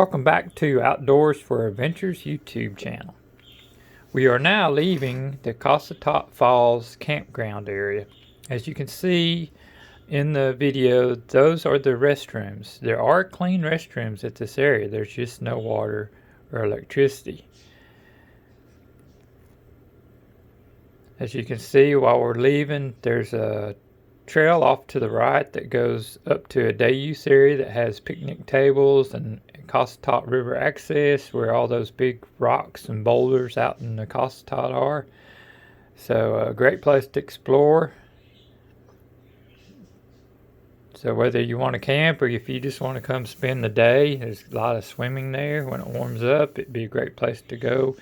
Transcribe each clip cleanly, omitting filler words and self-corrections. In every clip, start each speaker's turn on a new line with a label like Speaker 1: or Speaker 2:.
Speaker 1: Welcome back to Outdoors for Adventures YouTube channel. We are now leaving the Cossatot Falls campground area. As you can see in the video, those are the restrooms. There are clean restrooms at this area. There's just no water or electricity. As you can see, while we're leaving, there's a trail off to the right that goes up to a day use area that has picnic tables and Cossatot River access, where all those big rocks and boulders out in the Cossatot are. So a great place to explore. So whether you want to camp or if you just want to come spend the day, there's a lot of swimming there. When it warms up, it'd be a great place to go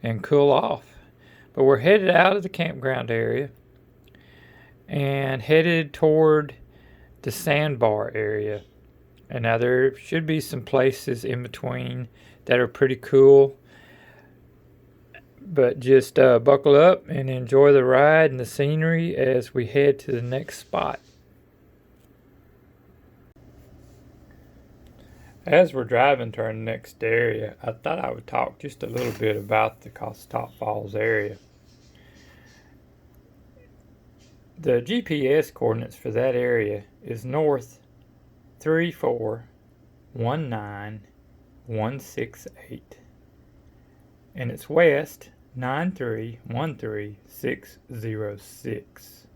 Speaker 1: and cool off. But we're headed out of the campground area and headed toward the Sandbar area. And now there should be some places in between that are pretty cool. But just buckle up and enjoy the ride and the scenery as we head to the next spot. As we're driving to our next area, I thought I would talk just a little bit about the Cossatot Falls area. The GPS coordinates for that area is north 3419168, and it's west 9313606.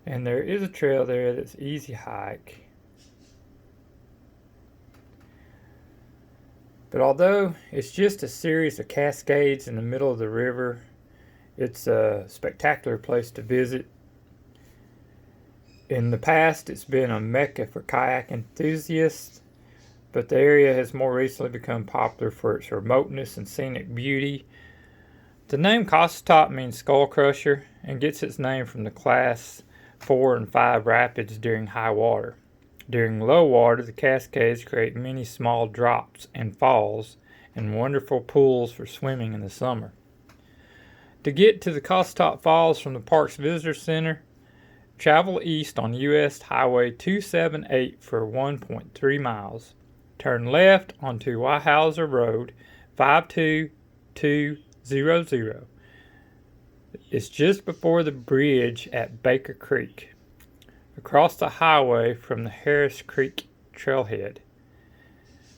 Speaker 1: And there is a trail there that's easy hike. But although it's just a series of cascades in the middle of the river, it's a spectacular place to visit. In the past, it's been a mecca for kayak enthusiasts, but the area has more recently become popular for its remoteness and scenic beauty. The name Cossatot means skull crusher and gets its name from the class 4 and 5 rapids during high water. During low water, the cascades create many small drops and falls and wonderful pools for swimming in the summer. To get to the Cossatot Falls from the park's visitor center, travel east on U.S. Highway 278 for 1.3 miles. Turn left onto Weyhauser Road 52200. It's just before the bridge at Baker Creek. Across the highway from the Harris Creek trailhead.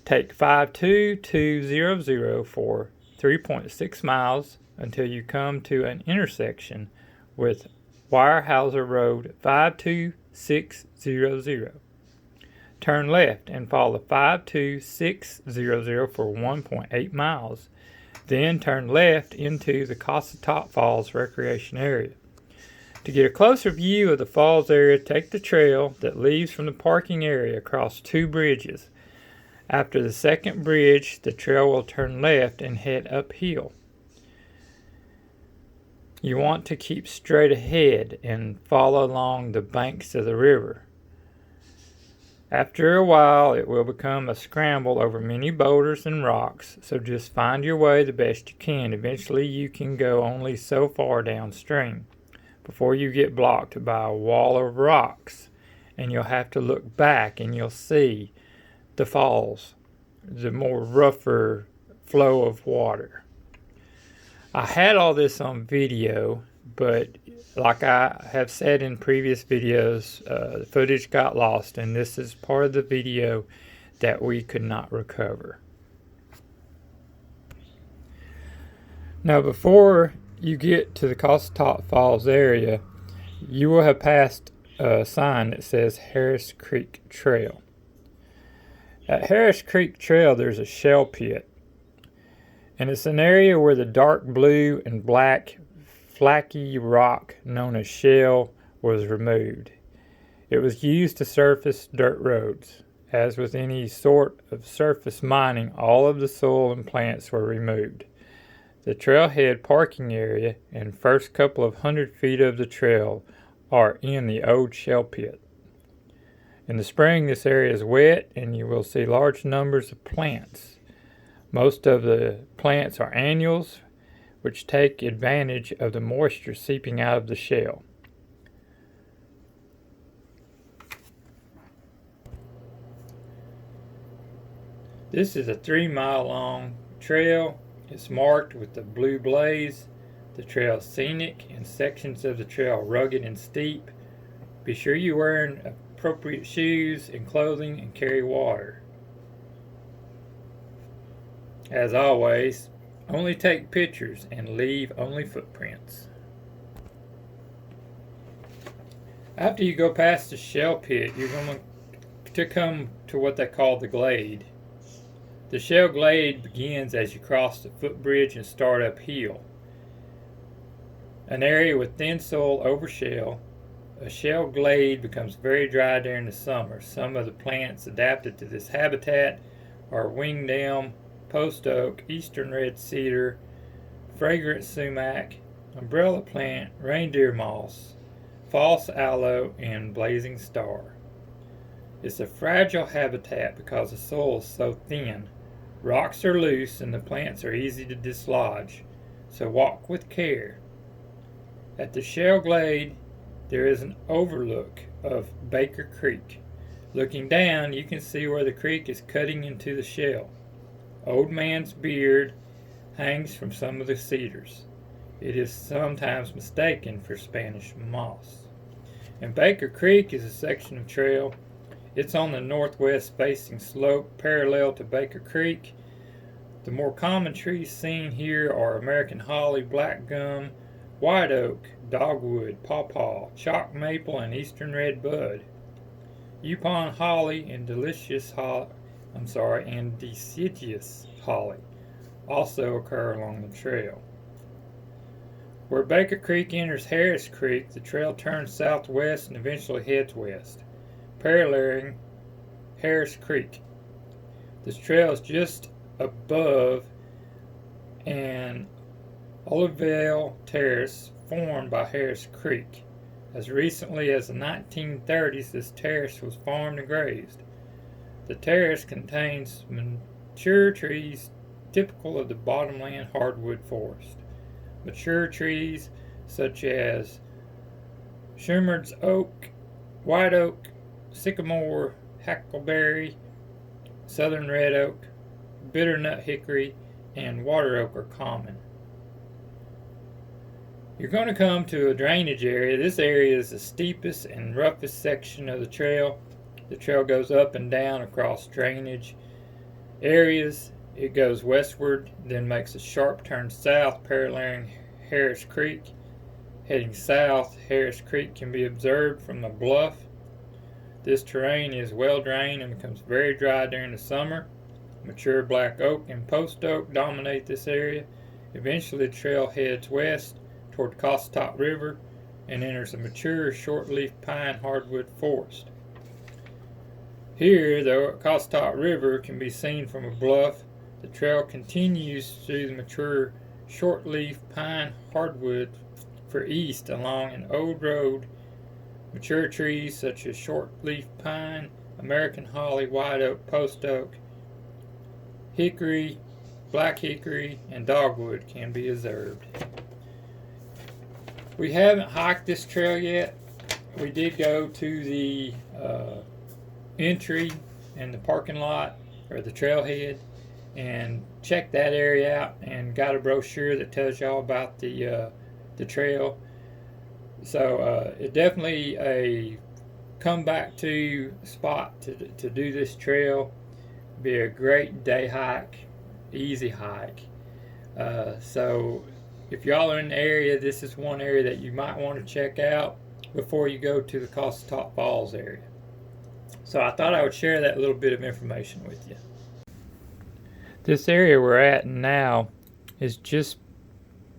Speaker 1: Take 52200 for 3.6 miles until you come to an intersection with Weyhauser Road 52600. Turn left and follow 52600 for 1.8 miles. Then turn left into the Cossatot Falls recreation area. To get a closer view of the falls area, take the trail that leaves from the parking area across 2 bridges. After the second bridge, the trail will turn left and head uphill. You want to keep straight ahead and follow along the banks of the river. After a while, it will become a scramble over many boulders and rocks, so just find your way the best you can. Eventually, you can go only so far downstream before you get blocked by a wall of rocks, and you'll have to look back and you'll see the falls, the more rougher flow of water. I had all this on video, but like I have said in previous videos, the footage got lost, and this is part of the video that we could not recover. Now, before you get to the Cossatot Falls area, you will have passed a sign that says Harris Creek Trail. At Harris Creek Trail, there's a shell pit. And it's an area where the dark blue and black flaky rock known as shale was removed. It was used to surface dirt roads. As with any sort of surface mining, all of the soil and plants were removed. The trailhead parking area and first couple of 100 feet of the trail are in the old shell pit. In the spring, this area is wet and you will see large numbers of plants. Most of the plants are annuals, which take advantage of the moisture seeping out of the shell. This is a 3-mile long trail. It's marked with the blue blaze. The trail is scenic and sections of the trail rugged and steep. Be sure you're wearing appropriate shoes and clothing and carry water. As always, only take pictures and leave only footprints. After you go past the shell pit, you're going to come to what they call the glade. The shell glade begins as you cross the footbridge and start uphill. An area with thin soil over shell. A shell glade becomes very dry during the summer. Some of the plants adapted to this habitat are winged elm, post oak, eastern red cedar, fragrant sumac, umbrella plant, reindeer moss, false aloe, and blazing star. It's a fragile habitat because the soil is so thin. Rocks are loose and the plants are easy to dislodge, so walk with care. At the shell glade, there is an overlook of Baker Creek. Looking down, you can see where the creek is cutting into the shell. Old Man's Beard hangs from some of the cedars. It is sometimes mistaken for Spanish moss. And Baker Creek is a section of trail. It's on the northwest facing slope parallel to Baker Creek. The more common trees seen here are American holly, black gum, white oak, dogwood, pawpaw, chalk maple, and eastern red bud. Yupon holly and deciduous holly also occur along the trail. Where Baker Creek enters Harris Creek, the trail turns southwest and eventually heads west, paralleling Harris Creek. This trail is just above an alluvial terrace formed by Harris Creek. As recently as the 1930s, this terrace was farmed and grazed. The terrace contains mature trees typical of the bottomland hardwood forest. Mature trees such as Schumer's oak, white oak, sycamore, hackleberry, southern red oak, bitternut hickory, and water oak are common. You're going to come to a drainage area. This area is the steepest and roughest section of the trail. The trail goes up and down across drainage areas. It goes westward, then makes a sharp turn south, paralleling Harris Creek. Heading south, Harris Creek can be observed from the bluff. This terrain is well drained and becomes very dry during the summer. Mature black oak and post oak dominate this area. Eventually, the trail heads west toward the Cossatot River and enters a mature short-leaf pine hardwood forest. Here, the Cossatot River can be seen from a bluff. The trail continues through the mature short-leaf pine hardwood for east along an old road. Mature trees such as short-leaf pine, American holly, white oak, post oak, hickory, black hickory, and dogwood can be observed. We haven't hiked this trail yet. We did go to the entry and the parking lot, or the trailhead, and check that area out and got a brochure that tells you all about the trail. So it's definitely a come back to spot to do this trail. Be a great day hike, easy hike. So if y'all are in the area, this is one area that you might want to check out before you go to the Cossatot Falls area. So I thought I would share that little bit of information with you. This area we're at now is just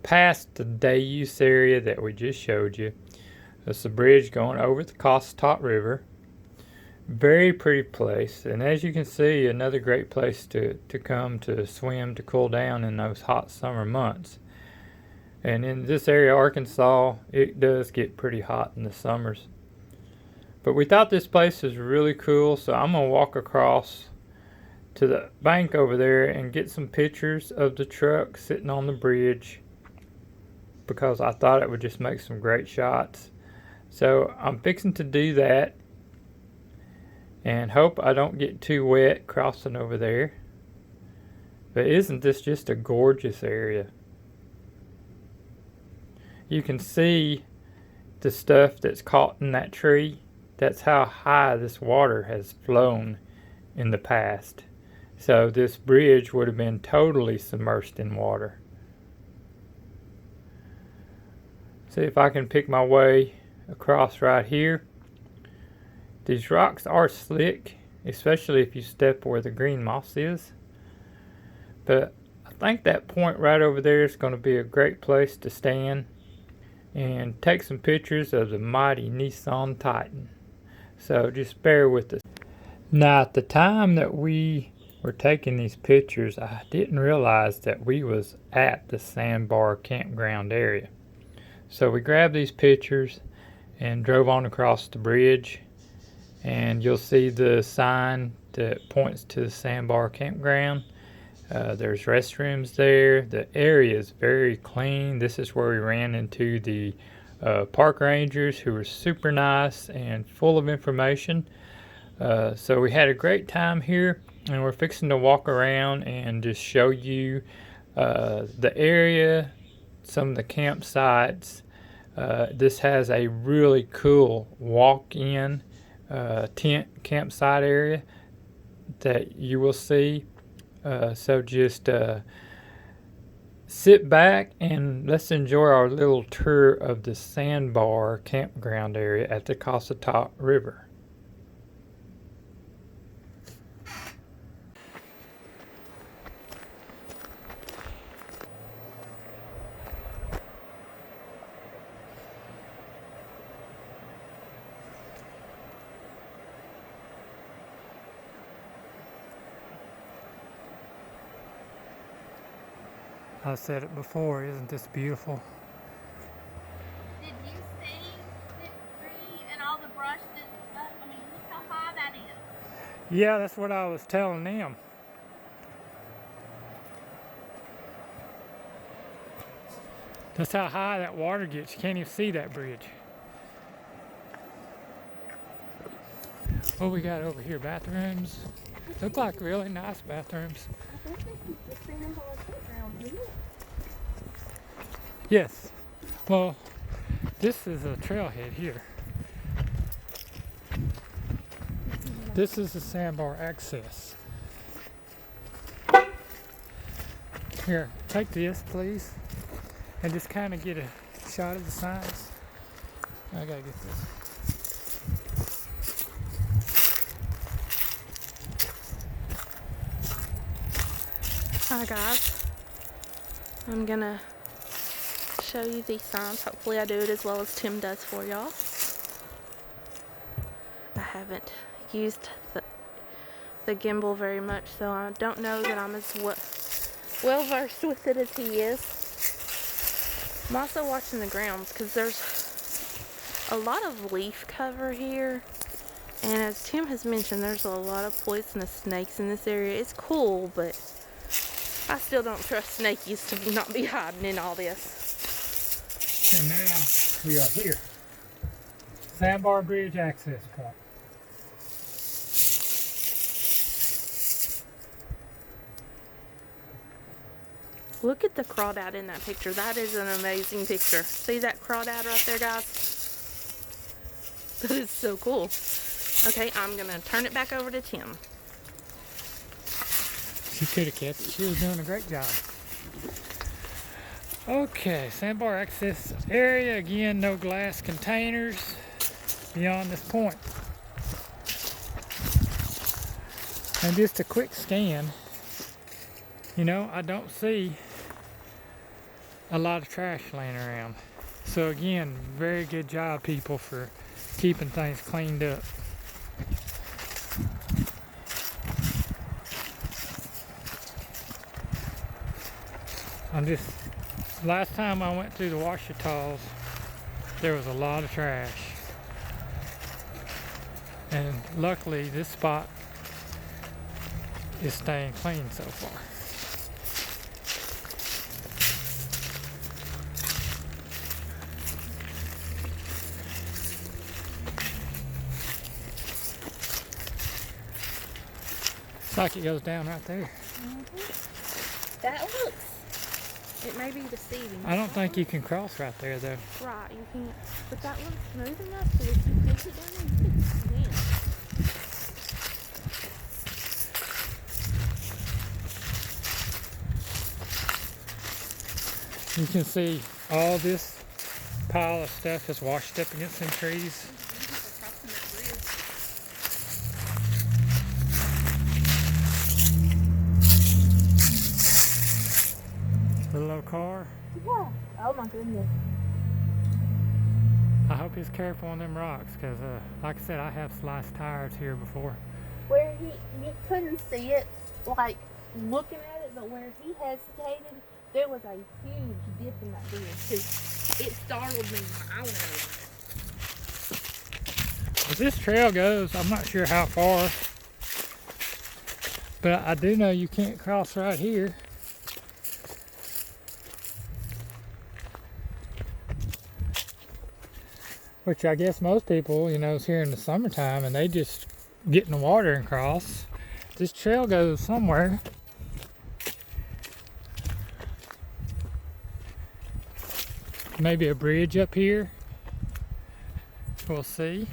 Speaker 1: past the Deus area that we just showed you. It's a bridge going over the Cossatot River. Very pretty place, and as you can see, another great place to come to swim, to cool down in those hot summer months. And in this area, Arkansas, it does get pretty hot in the summers. But we thought this place is really cool, so I'm going to walk across to the bank over there and get some pictures of the truck sitting on the bridge, because I thought it would just make some great shots. So I'm fixing to do that, and hope I don't get too wet crossing over there. But isn't this just a gorgeous area? You can see the stuff that's caught in that tree. That's how high this water has flown in the past. So this bridge would have been totally submerged in water. See if I can pick my way across right here. These rocks are slick, especially if you step where the green moss is. But I think that point right over there is going to be a great place to stand and take some pictures of the mighty NissanTitan. So just bear with us. Now at the time that we were taking these pictures, I didn't realize that we was at the Sandbar Campground area. So we grabbed these pictures and drove on across the bridge, and you'll see the sign that points to the Sandbar Campground. There's restrooms there. The area is very clean. This is where we ran into the park rangers, who were super nice and full of information. So we had a great time here, and we're fixing to walk around and just show you the area, some of the campsites. This has a really cool walk-in tent campsite area that you will see. So just sit back and let's enjoy our little tour of the Sandbar Campground area at the Cossatot River. I've said it before, isn't this beautiful?
Speaker 2: Did you see the tree and all the brush that, I mean, look how high that is.
Speaker 1: Yeah, that's what I was telling them. That's how high that water gets. You can't even see that bridge. What we got over here? Bathrooms. Look like really nice bathrooms.
Speaker 2: I think this is the Sandbar Campground, isn't it?
Speaker 1: Yes. Well, this is a trailhead here. This is the Sandbar access. Here, take this, please, and just kind of get a shot of the signs. I gotta get this.
Speaker 2: Hi guys, I'm gonna show you these signs. Hopefully I do it as well as Tim does for y'all. I haven't used the gimbal very much, so I don't know that I'm as well versed with it as he is. I'm also watching the grounds because there's a lot of leaf cover here, and as Tim has mentioned, there's a lot of poisonous snakes in this area. It's cool, but I still don't trust snakies to not be hiding in all this.
Speaker 1: And now we are here. Sandbar Bridge access point.
Speaker 2: Look at the crawdad in that picture. That is an amazing picture. See that crawdad right there, guys? That is so cool. Okay, I'm gonna turn it back over to Tim.
Speaker 1: She could have kept it. She was doing a great job. Okay, Sandbar access area. Again, no glass containers beyond this point. And just a quick scan. You know, I don't see a lot of trash laying around. So again, very good job, people, for keeping things cleaned up. Last time I went through the Cossatot, there was a lot of trash. And luckily this spot is staying clean so far. Looks like it goes down right there.
Speaker 2: That looks, it may be deceiving.
Speaker 1: I don't think you can cross right there though.
Speaker 2: Right, you can't. But that looks smooth enough so if you push it down there, you can swim.
Speaker 1: You can see all this pile of stuff is washed up against some trees. The little car.
Speaker 2: Yeah. Oh my goodness.
Speaker 1: I hope he's careful on them rocks because, like I said, I have sliced tires here before.
Speaker 2: Where you couldn't see it, like looking at it, but where he hesitated, there was a huge dip in that ditch. Cause it startled me when I went over it.
Speaker 1: As this trail goes, I'm not sure how far, but I do know you can't cross right here. Which I guess most people, you know, is here in the summertime and they just get in the water and cross. This trail goes somewhere. Maybe a bridge up here. We'll see.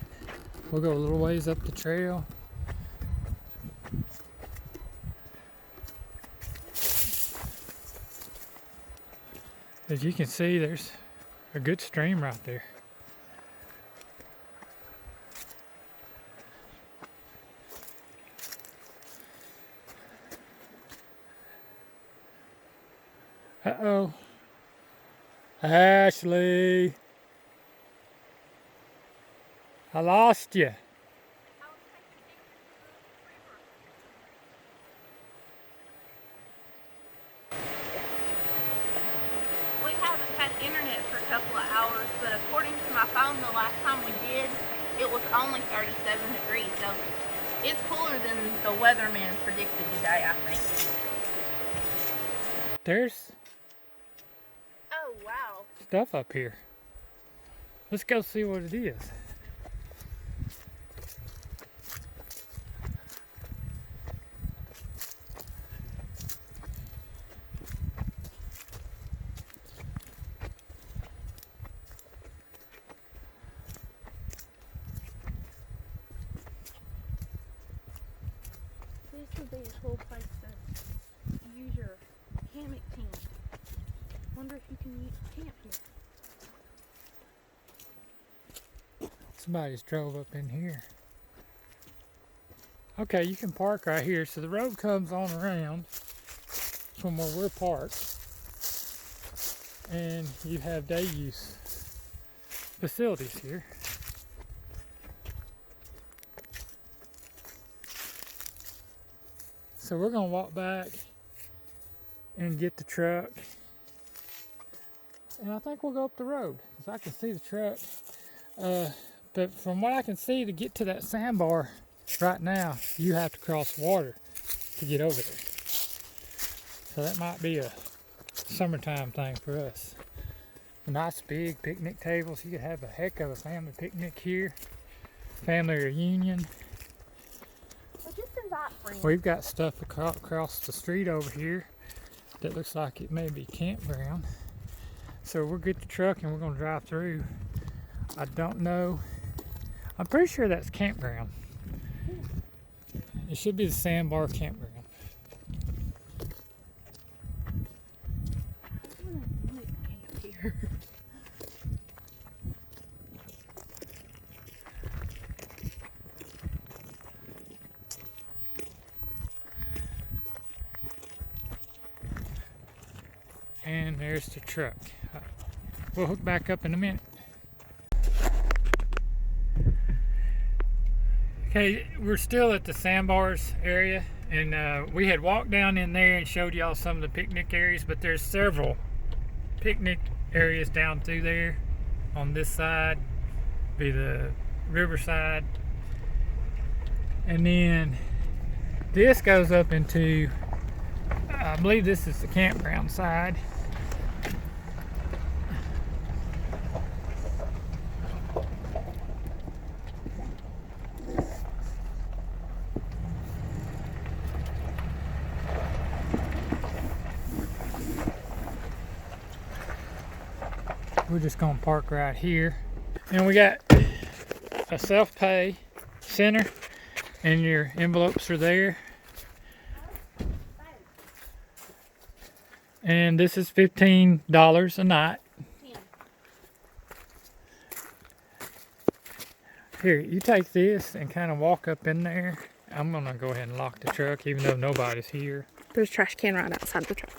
Speaker 1: We'll go a little ways up the trail. As you can see, there's a good stream right there. Uh-oh. Ashley. I lost you.
Speaker 2: We haven't had internet for a couple of hours, but according to my phone, the last time we did, it was only 37 degrees. So it's cooler than the weatherman predicted today, I think.
Speaker 1: There's
Speaker 2: Oh, wow.
Speaker 1: stuff up here. Let's go see what it is.
Speaker 2: This would be a cool place to use your hammock tent. Wonder if you can camp here.
Speaker 1: Somebody's drove up in here. Okay, you can park right here. So the road comes on around from where we're parked. And you have day use facilities here. So we're gonna walk back and get the truck. And I think we'll go up the road because I can see the truck. But from what I can see, to get to that sandbar right now, you have to cross water to get over there. So that might be a summertime thing for us. Nice big picnic tables. You could have a heck of a family picnic here. Family reunion.
Speaker 2: Well, just invite friends.
Speaker 1: We've got stuff across the street over here that looks like it may be campground. So we'll get the truck and we're going to drive through. I don't know. I'm pretty sure that's campground. It should be the Sandbar Campground.
Speaker 2: I want to camp here.
Speaker 1: And there's the truck. We'll hook back up in a minute. Okay, we're still at the Sandbars area, and we had walked down in there and showed y'all some of the picnic areas, but there's several picnic areas down through there. On this side, be the riverside, and then this goes up into, I believe this is the campground side. we're just gonna park right here. And we got a self-pay center, and your envelopes are there. And this is $15 a night. Here, you take this and kind of walk up in there. I'm gonna go ahead and lock the truck even though nobody's here.
Speaker 2: There's a trash can right outside the truck.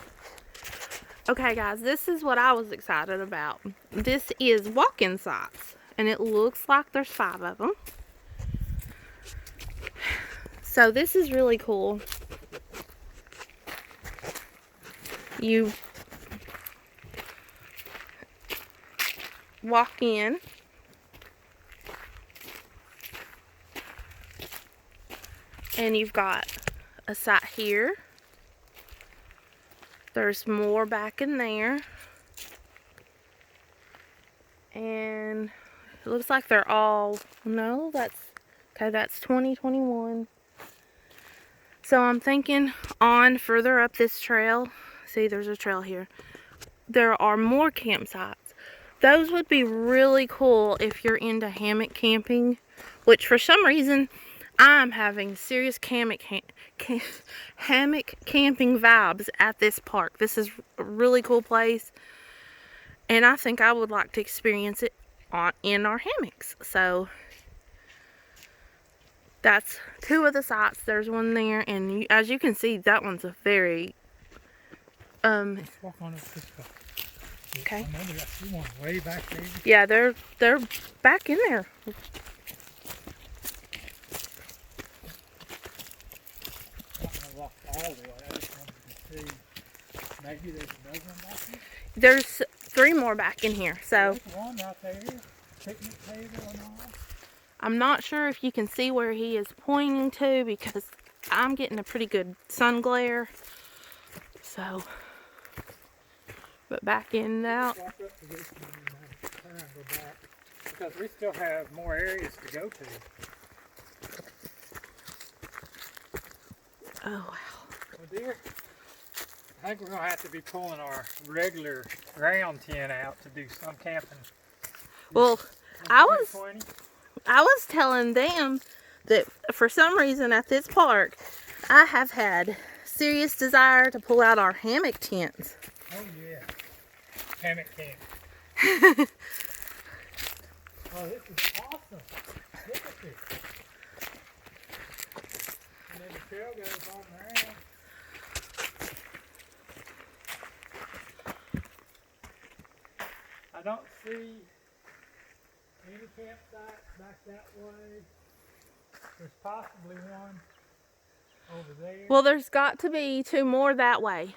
Speaker 2: Okay guys, this is what I was excited about. This is walk-in sites, and it looks like there's 5 of them. So this is really cool. You walk in, and you've got a site here. There's more back in there. And it looks like they're all, no, that's 2021. So I'm thinking on further up this trail, see there's a trail here, there are more campsites. Those would be really cool if you're into hammock camping, which for some reason I'm having serious hammock camping vibes at this park. This is a really cool place, and I think I would like to experience it in our hammocks. So that's 2 of the sites. There's one there, and as you can see, that one's a very
Speaker 1: Let's walk on up this way.
Speaker 2: Okay.
Speaker 1: I see one way back there.
Speaker 2: Yeah, they're back in there.
Speaker 1: I'm not gonna walk all the way. I just wanted to see. Maybe there's another one back here.
Speaker 2: There's 3 more back in here. So
Speaker 1: there's one right there. Picnic table and all.
Speaker 2: I'm not sure if you can see where he is pointing to because I'm getting a pretty good sun glare. So, but back in and out.
Speaker 1: Walk up to this one and turn and go back because we still have more areas to go to.
Speaker 2: Oh wow.
Speaker 1: Well, dear, I think we're gonna have to be pulling our regular ground tent out to do some camping.
Speaker 2: Well, I was telling them that for some reason at this park, I have had serious desire to pull out our hammock tents.
Speaker 1: Oh yeah, hammock camp. Oh, this is awesome. Look at this. And then the trail goes on around. I don't see any campsites back that way. There's possibly one over there.
Speaker 2: Well, there's got to be 2 more that way.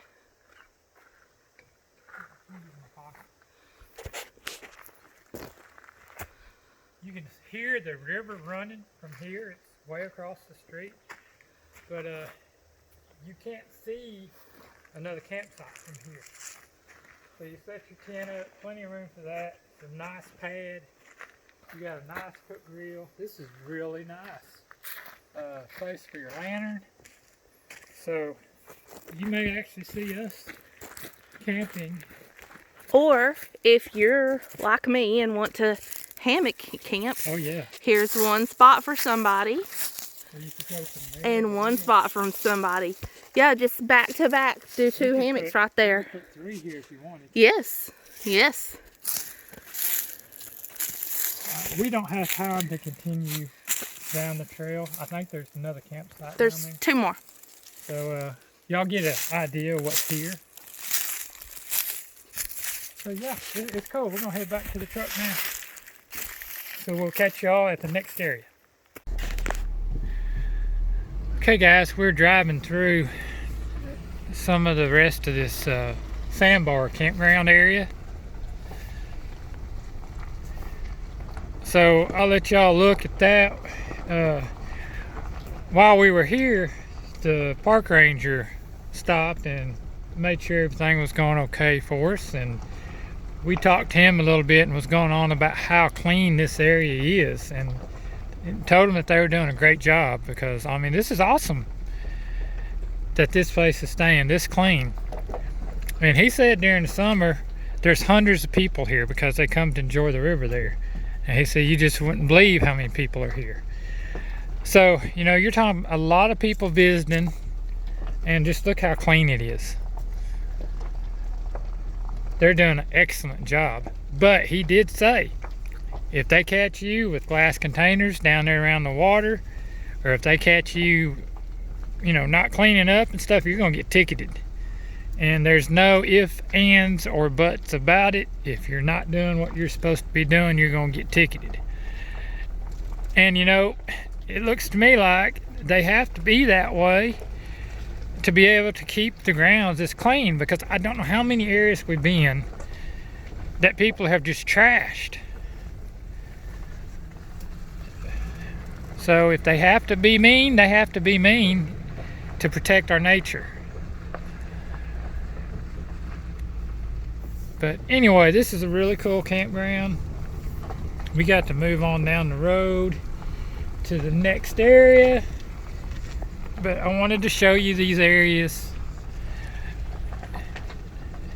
Speaker 1: You can hear the river running from here. It's way across the street. But you can't see another campsite from here. So you set your tent up, plenty of room for that. It's a nice pad. You got a nice cook grill. This is really nice. Place for your lantern. So you may actually see us camping.
Speaker 2: Or if you're like me and want to hammock camp,
Speaker 1: oh yeah,
Speaker 2: here's one spot for somebody and one
Speaker 1: yeah.
Speaker 2: spot from somebody. Yeah, just back to back, do 2 hammocks right there.
Speaker 1: You could put 3 here if you wanted.
Speaker 2: Yes, yes.
Speaker 1: We don't have time to continue down the trail. I think there's another campsite.
Speaker 2: There's
Speaker 1: down there.
Speaker 2: 2 more.
Speaker 1: So y'all get an idea of what's here. So yeah, it's cool. We're gonna head back to the truck now. So we'll catch y'all at the next area. Okay guys, we're driving through some of the rest of this Sandbar Campground area. So I'll let y'all look at that. While we were here, the park ranger stopped and made sure everything was going okay for us, and we talked to him a little bit and was going on about how clean this area is, and told them that they were doing a great job, because I mean this is awesome that this place is staying this clean. And he said during the summer there's hundreds of people here because they come to enjoy the river there. And he said you just wouldn't believe how many people are here. So, you know, you're talking a lot of people visiting, and just look how clean it is. They're doing an excellent job. But he did say, if they catch you with glass containers down there around the water, or if they catch you, you know, not cleaning up and stuff, you're gonna get ticketed. And there's no ifs, ands, or buts about it. If you're not doing what you're supposed to be doing, you're gonna get ticketed. And you know, it looks to me like they have to be that way to be able to keep the grounds as clean, because I don't know how many areas we've been that people have just trashed. So if they have to be mean, they have to be mean to protect our nature. But anyway, this is a really cool campground. We got to move on down the road to the next area, but I wanted to show you these areas.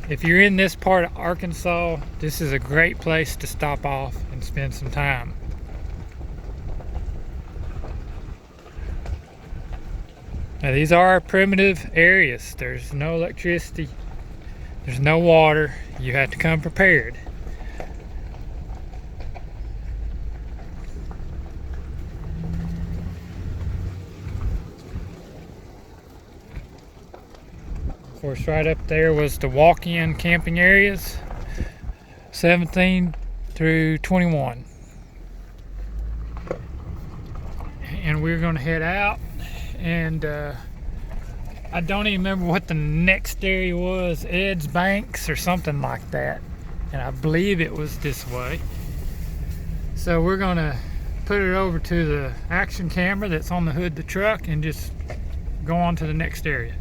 Speaker 1: If you're in this part of Arkansas, this is a great place to stop off and spend some time. Now these are primitive areas. There's no electricity, there's no water. You have to come prepared. Of course, right up there was the walk-in camping areas, 17 through 21. And we're gonna head out, and I don't even remember what the next area was, Ed's Banks or something like that. And I believe it was this way. So we're gonna put it over to the action camera that's on the hood of the truck and just go on to the next area.